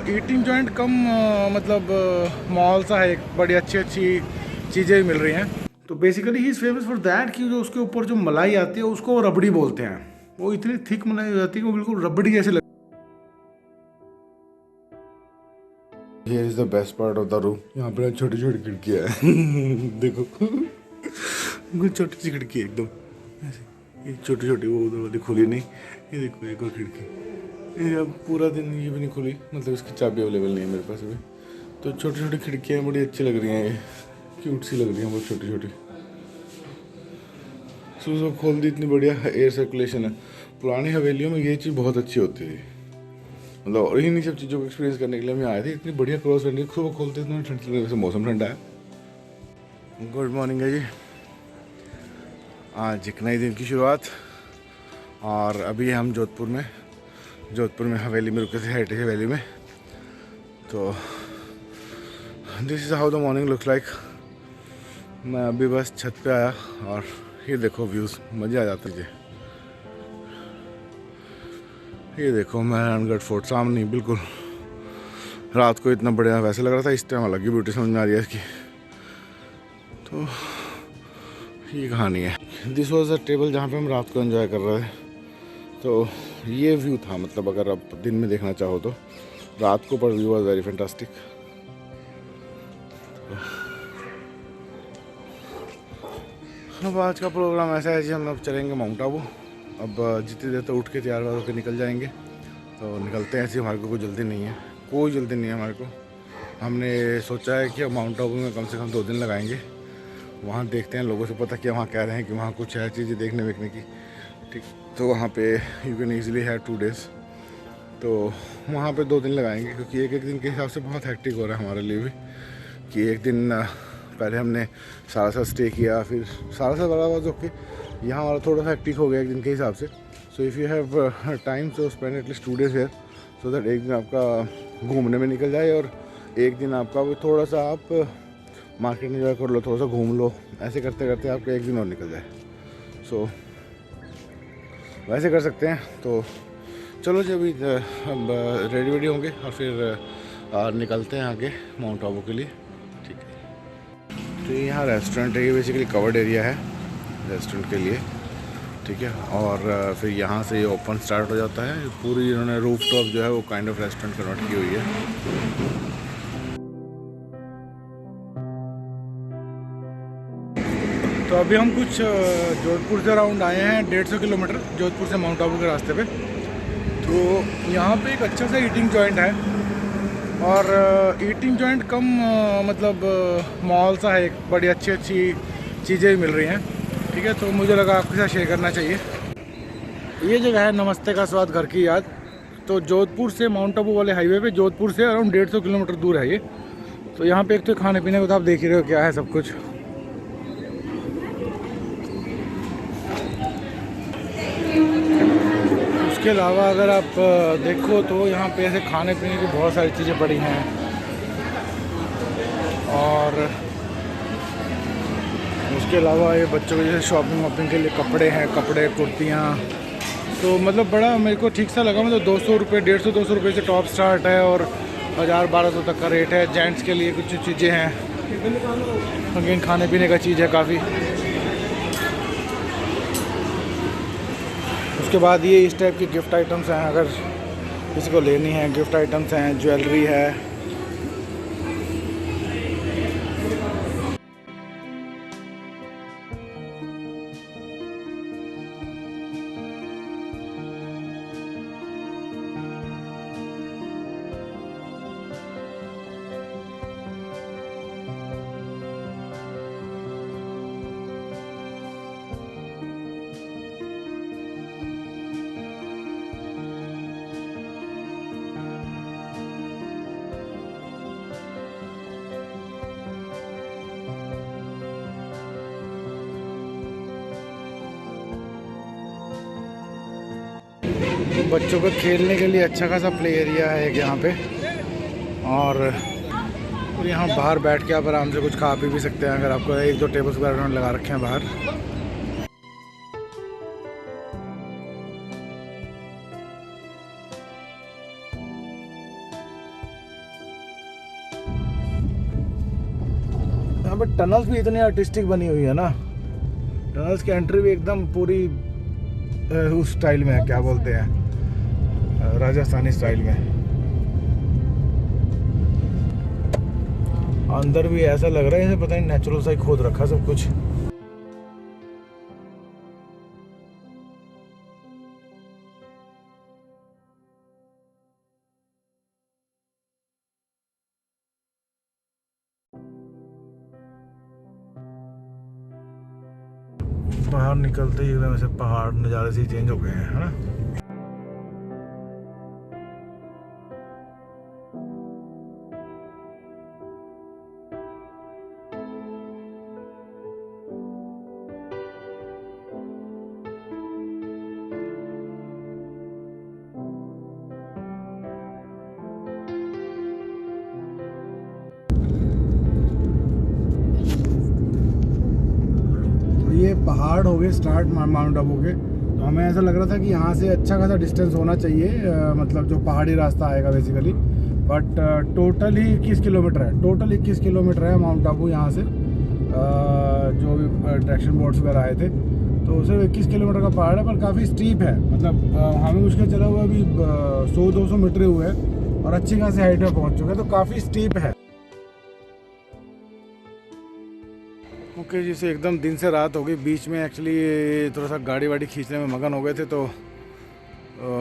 Eating joint कम मतलब mall सा है, एक बड़ी अच्छी अच्छी चीज़ें भी मिल रही हैं। तो basically he is famous for that कि जो उसके ऊपर जो मलाई आती है उसको रबड़ी बोलते हैं। वो इतनी थिक मलाई हो जाती है कि वो बिल्कुल रबड़ी जैसे लगती है। Here is the best part of the room। यहाँ पर छोटी छोटी खिड़कियाँ हैं देखो छोटी सी खिड़की है एकदम ऐसे, ये छोटी छोटी, वो उधर वाली खुली नहीं। ये देखो एक और खिड़की, ये अब पूरा दिन ये भी नहीं खुली, मतलब इसकी चाबी अवेलेबल नहीं है मेरे पास अभी। तो छोटी छोटी खिड़कियाँ बड़ी अच्छी लग रही हैं, ये क्यूट सी लग रही हैं बहुत छोटी छोटी। सुबह खोल दी, इतनी बढ़िया एयर सर्कुलेशन है। पुरानी हवेलियों में ये चीज़ बहुत अच्छी होती थी, मतलब और इन्हीं सब चीज़ों को एक्सपीरियंस करने के लिए हम आए थे। इतनी बढ़िया क्रॉस करनी, सुबह खोलते इतना ठंड लग रही, वैसे मौसम ठंडा है। गुड मॉर्निंग है जी, आज एक नई दिन की शुरुआत। और अभी हम जोधपुर में हवेली में रुके थे, हेरिटेज हवेली में। तो this is how the morning looks like. मैं अभी बस छत पे आया और ये देखो व्यूज़, मज़े आ जाते हैं। ये देखो मेहरानगढ़ फोर्ट सामने ही बिल्कुल। रात को इतना बढ़िया वैसे लग रहा था, इस टाइम अलग ही ब्यूटी समझ में आ रही है इसकी। तो ये कहानी है। दिस वॉज अ टेबल जहाँ पे हम रात को एंजॉय कर रहे थे। तो ये व्यू था, मतलब अगर आप दिन में देखना चाहो तो रात को, पर व्यू वॉज वेरी फैंटास्टिक। अब आज का प्रोग्राम ऐसा है जी, हम अब चलेंगे माउंट आबू। अब जितनी देर तो उठ के तैयार वार होकर निकल जाएंगे। तो निकलते हैं ऐसे, हमारे को कोई जल्दी नहीं है, कोई जल्दी नहीं है हमारे को। हमने सोचा है कि अब माउंट आबू में कम से कम 2 दिन लगाएंगे। वहाँ देखते हैं, लोगों से पता किया, वहाँ कह रहे हैं कि वहाँ कुछ है चीज़ें देखने वेखने की, ठीक। तो वहाँ पे यू कैन ईजिली है 2 डेज़। तो वहाँ पे 2 दिन लगाएंगे, क्योंकि एक एक दिन के हिसाब से बहुत हैक्टिक हो रहा है हमारे लिए भी। कि एक दिन पहले हमने सारा स्टे किया, फिर सारा वाला वाज ओके, यहाँ वाला थोड़ा सा हैक्टिक हो गया एक दिन के हिसाब से। So if you have time so spend at least 2 days here, so that एक दिन आपका घूमने में निकल जाए और एक दिन आपका वो थोड़ा सा आप मार्केट एंजॉय कर लो, थोड़ा सा घूम लो। ऐसे करते करते आपका एक दिन और निकल जाए। सो वैसे कर सकते हैं। तो चलो जी, अभी अब रेडी वेडी होंगे और फिर निकलते हैं आगे माउंट आबू के लिए, ठीक है। तो यहाँ रेस्टोरेंट है, ये बेसिकली कवर्ड एरिया है रेस्टोरेंट के लिए, ठीक है। और फिर यहाँ से ये ओपन स्टार्ट हो जाता है पूरी। इन्होंने रूफ टॉप जो है वो काइंड ऑफ रेस्टोरेंट कन्वर्ट की हुई है। तो अभी हम कुछ जोधपुर से अराउंड आए हैं 150 किलोमीटर, जोधपुर से माउंट आबू के रास्ते पे। तो यहाँ पे एक अच्छा सा ईटिंग जॉइंट है, और ईटिंग जॉइंट कम मतलब मॉल सा है, एक बड़ी अच्छी अच्छी चीज़ें भी मिल रही हैं, ठीक है। तो मुझे लगा आपके साथ शेयर करना चाहिए। ये जगह है नमस्ते का स्वाद घर की याद। तो जोधपुर से माउंट आबू वाले हाईवे पे जोधपुर से अराउंड 150 किलोमीटर दूर है ये। तो यहाँ पे एक तो खाने पीने को तो आप देख ही रहे हो क्या है सब कुछ। उसके अलावा अगर आप देखो तो यहाँ पे ऐसे खाने पीने की बहुत सारी चीज़ें पड़ी हैं, और उसके अलावा ये बच्चों के जैसे शॉपिंग वॉपिंग के लिए कपड़े हैं, कपड़े कुर्तियाँ। तो मतलब बड़ा मेरे को ठीक सा लगा। मतलब 200 रुपये, 150-200 रुपये से टॉप स्टार्ट है और 1000-1200 तक का रेट है। जेंट्स के लिए कुछ चीज़ें हैं, अगेन खाने पीने का चीज़ है काफ़ी। उसके बाद ये इस टाइप की गिफ्ट आइटम्स हैं, अगर किसी को लेनी है गिफ्ट आइटम्स हैं, ज्वेलरी है। बच्चों को खेलने के लिए अच्छा खासा प्ले एरिया है एक यहाँ पे, और यहाँ बाहर बैठ के आप आराम से कुछ खा पी भी सकते हैं, अगर आपको 1-2 टेबल्स वगैरह लगा रखे हैं बाहर। यहाँ पे टनल्स भी इतनी आर्टिस्टिक बनी हुई है ना, टनल्स की एंट्री भी एकदम पूरी उस स्टाइल में है, क्या बोलते हैं, राजस्थानी स्टाइल में। अंदर भी ऐसा लग रहा है जैसे पता नहीं नेचुरल सा ही खोद रखा सब कुछ। बाहर निकलते ही एकदम ऐसे पहाड़ नज़ारे से चेंज हो गए हैं, है ना। ये पहाड़ हो गए स्टार्ट माउंट आबू के, तो हमें ऐसा लग रहा था कि यहाँ से अच्छा खासा डिस्टेंस होना चाहिए, मतलब जो पहाड़ी रास्ता आएगा basically. But total he 21 kilometre है, टोटल 21 किलोमीटर है माउंट आबू यहाँ से। जो भी ट्रैक्शन बोर्ड्स वगैरह आए थे तो सिर्फ 21 किलोमीटर का पहाड़ है, पर काफ़ी स्टीप है। मतलब हमें मुश्किल चला हुआ अभी 100-200 मीटर हुए हैं और अच्छी खासी हाइट में पहुँच चुके हैं, तो काफ़ी स्टीप है। ओके जी, से एकदम दिन से रात हो गई। बीच में एक्चुअली थोड़ा सा गाड़ी वाड़ी खींचने में मगन हो गए थे, तो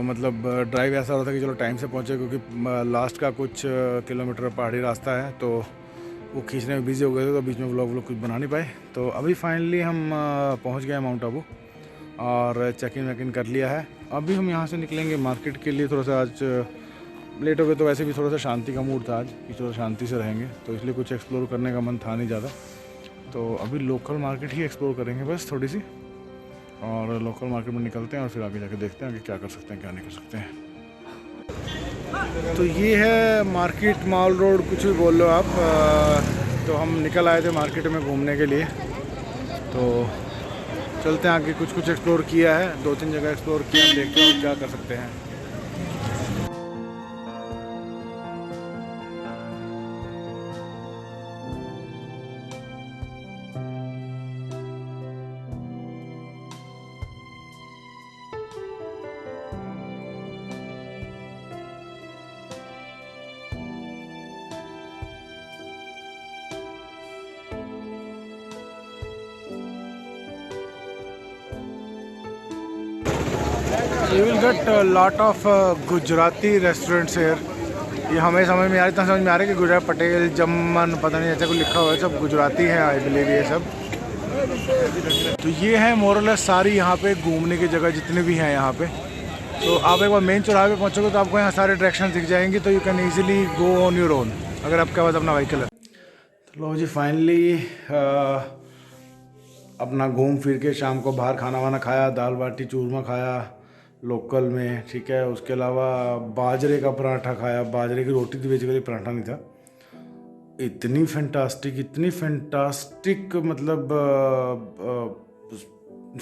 मतलब ड्राइव ऐसा हो रहा था कि चलो टाइम से पहुँचे, क्योंकि लास्ट का कुछ किलोमीटर पहाड़ी रास्ता है, तो वो खींचने में बिज़ी हो गए थे, तो बीच में व्लॉग कुछ बना नहीं पाए। तो अभी फाइनली हम पहुँच गए हैं माउंट आबू और चेक इन वेक इन कर लिया है। अभी हम यहाँ से निकलेंगे मार्केट के लिए। थोड़ा सा आज लेट हो गए, तो वैसे भी थोड़ा सा शांति का मूड था आज कि थोड़ा शांति से रहेंगे, तो इसलिए कुछ एक्सप्लोर करने का मन था नहीं ज़्यादा। तो अभी लोकल मार्केट ही एक्सप्लोर करेंगे बस थोड़ी सी, और लोकल मार्केट में निकलते हैं और फिर आगे जाके देखते हैं कि क्या कर सकते हैं क्या नहीं कर सकते हैं। तो ये है मार्केट, मॉल रोड, कुछ भी बोल लो आप। तो हम निकल आए थे मार्केट में घूमने के लिए, तो चलते हैं आगे। कुछ एक्सप्लोर किया है, 2-3 जगह एक्सप्लोर किया, हम देखते हैं क्या कर सकते हैं। You will get a lot of Gujarati restaurants here. ये हमें समझ में आ रहा है, इतना समझ में आ रहा है कि गुजरात, पटेल, जमन, पता नहीं ऐसा कुछ लिखा हुआ है, सब गुजराती हैं आई बिलीव ये सब। तो ये है मोरलेस सारी यहाँ पे घूमने की जगह जितने भी हैं यहाँ पे। तो आप एक बार मेन चौराहे पे पहुँचोगे तो आपको यहाँ सारे डायरेक्शन दिख जाएंगी, तो you can easily go on your own अगर आपके पास अपना व्हीकल है। तो लो जी, फाइनली अपना घूम फिर के शाम को बाहर खाना वाना खाया, दाल बाटी चूरमा खाया लोकल में, ठीक है। उसके अलावा बाजरे का पराठा खाया, बाजरे की रोटी थी बेसिकली, पराठा नहीं था। इतनी फैंटास्टिक मतलब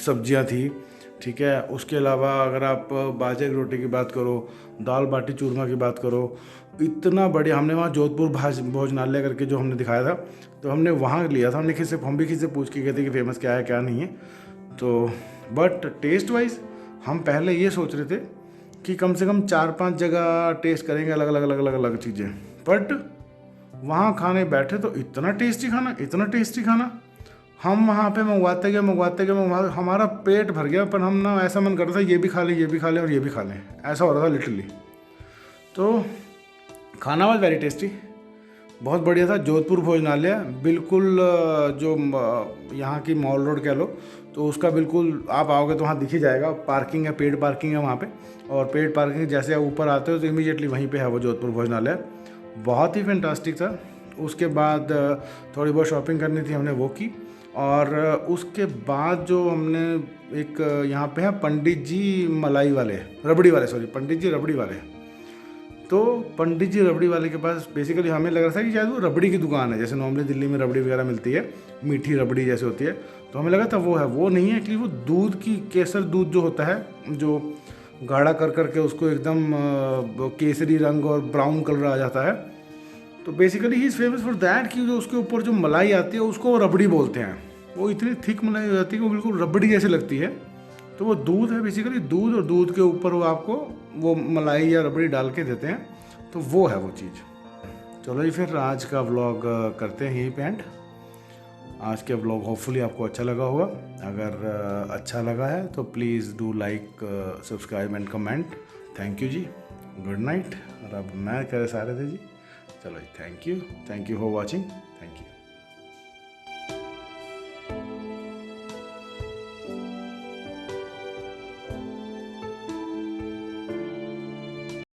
सब्जियां थी, ठीक है। उसके अलावा अगर आप बाजरे की रोटी की बात करो, दाल बाटी चूरमा की बात करो, इतना बढ़िया। हमने वहाँ जोधपुर भोजनालय करके जो हमने दिखाया था, तो हमने वहाँ लिया था। हम भी किसी से पूछ के गए थे कि फेमस क्या है क्या नहीं है। तो बट टेस्ट वाइज हम पहले ये सोच रहे थे कि कम से कम 4-5 जगह टेस्ट करेंगे अलग चीज़ें, बट वहाँ खाने बैठे तो इतना टेस्टी खाना। हम वहाँ पे मंगवाते गए, हमारा पेट भर गया, पर हम ना ऐसा मन कर रहा था ये भी खा लें और ये भी खा लें, ऐसा हो रहा था लिटरली। तो खाना वाज वेरी टेस्टी, बहुत बढ़िया था। जोधपुर भोजनालय बिल्कुल जो यहाँ की मॉल रोड कह लो, तो उसका बिल्कुल आप आओगे तो वहाँ दिख ही जाएगा। पार्किंग है, पेड पार्किंग है वहाँ पे, और पेड पार्किंग जैसे आप ऊपर आते हो तो इमीडिएटली वहीं पे है वो जोधपुर भोजनालय। बहुत ही फैंटास्टिक था। उसके बाद थोड़ी बहुत शॉपिंग करनी थी, हमने वो की। और उसके बाद जो हमने एक यहाँ पे है पंडित जी रबड़ी वाले। तो पंडित जी रबड़ी वाले के पास बेसिकली हमें लग रहा था कि शायद वो रबड़ी की दुकान है, जैसे नॉर्मली दिल्ली में रबड़ी वगैरह मिलती है, मीठी रबड़ी जैसे होती है, तो हमें लगा था वो है। वो नहीं है एक्चुअली, वो दूध की केसर दूध जो होता है, जो गाढ़ा कर करके उसको एकदम केसरी रंग और ब्राउन कलर आ जाता है, तो basically he is famous for that कि जो उसके ऊपर जो मलाई आती है उसको वो रबड़ी बोलते हैं। वो इतनी थिक मलाई हो जाती है कि वो बिल्कुल रबड़ी जैसी लगती है। तो वो दूध है बेसिकली, दूध, और दूध के ऊपर वो आपको वो मलाई या रबड़ी डाल के देते हैं, तो वो है वो चीज़। चलो जी, फिर आज का व्लॉग करते हैं यहीं पे एंड। आज के व्लॉग होपफुली आपको अच्छा लगा होगा। अगर अच्छा लगा है तो please do like, subscribe and comment. Thank you जी, गुड नाइट। और अब मैं कह सारे थे जी, चलो जी, थैंक यू फॉर वॉचिंग।